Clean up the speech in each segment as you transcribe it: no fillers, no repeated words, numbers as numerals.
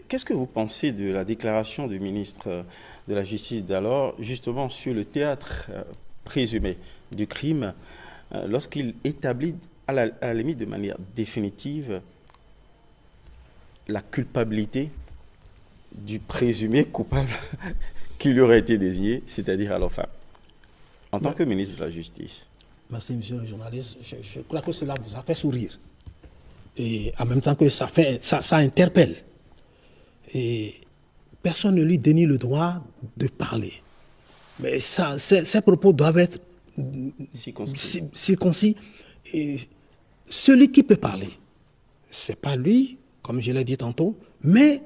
qu'est-ce que vous pensez de la déclaration du ministre de la Justice d'alors, justement sur le théâtre présumé du crime, lorsqu'il établit à la limite de manière définitive la culpabilité du présumé coupable qui lui aurait été désigné, c'est-à-dire à l'enfant, en tant que ministre de la Justice? Merci, monsieur le journaliste. Je crois que cela vous a fait sourire. Et en même temps que ça interpelle. Et personne ne lui dénie le droit de parler. Mais ces propos doivent être circoncis. Et celui qui peut parler, ce n'est pas lui, comme je l'ai dit tantôt, mais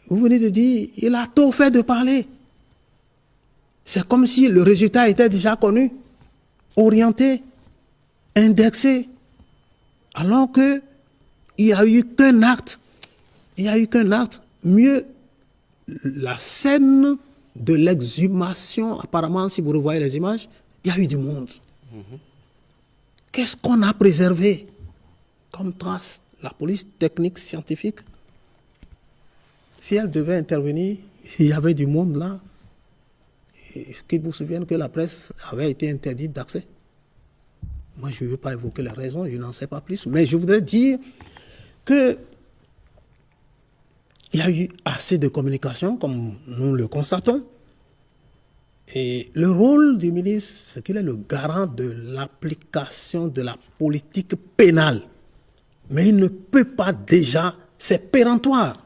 vous venez de dire, il a tout fait de parler. C'est comme si le résultat était déjà connu, orienté, indexé, alors qu'il n'y a eu qu'un acte. Il n'y a eu qu'un acte. Mieux, la scène de l'exhumation, apparemment, si vous revoyez les images, il y a eu du monde. Qu'est-ce qu'on a préservé comme trace? La police technique scientifique, si elle devait intervenir, il y avait du monde là. Qu'il vous souvienne que la presse avait été interdite d'accès. Moi, je ne veux pas évoquer les raisons, je n'en sais pas plus. Mais je voudrais dire qu'il y a eu assez de communication, comme nous le constatons. Et le rôle du ministre, c'est qu'il est le garant de l'application de la politique pénale. Mais il ne peut pas déjà, c'est péremptoire,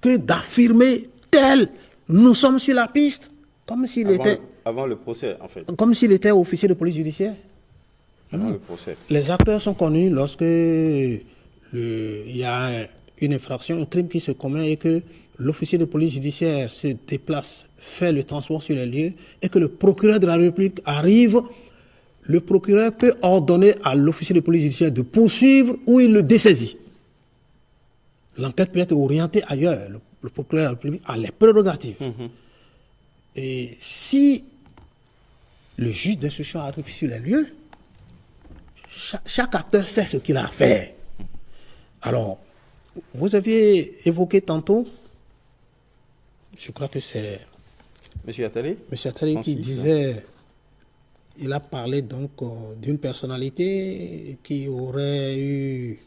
que d'affirmer tel, nous sommes sur la piste, comme s'il était... Avant le procès, en fait. Comme s'il était officier de police judiciaire. Avant le procès. Les acteurs sont connus lorsque il y a une infraction, un crime qui se commet et que l'officier de police judiciaire se déplace, fait le transport sur les lieux et que le procureur de la République arrive. Le procureur peut ordonner à l'officier de police judiciaire de poursuivre ou il le dessaisit. L'enquête peut être orientée ailleurs. Le procureur de la République a les prérogatives. Et si le juge d'instruction arrive sur les lieux, chaque acteur sait ce qu'il a à faire. Alors, vous aviez évoqué tantôt, je crois que c'est Monsieur Attali qui disait, il a parlé donc d'une personnalité qui aurait eu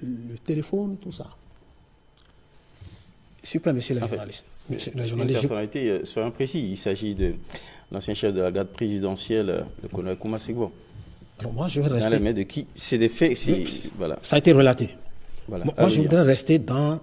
le téléphone, tout ça. S'il vous plaît, monsieur le journaliste. Une personnalité, soyons précis, il s'agit de l'ancien chef de la garde présidentielle, le colonel Kouma Segbo. Alors moi, je vais rester... Dans les mains de qui? C'est des faits, voilà. Ça a été relaté. Voilà. Moi, je voudrais rester dans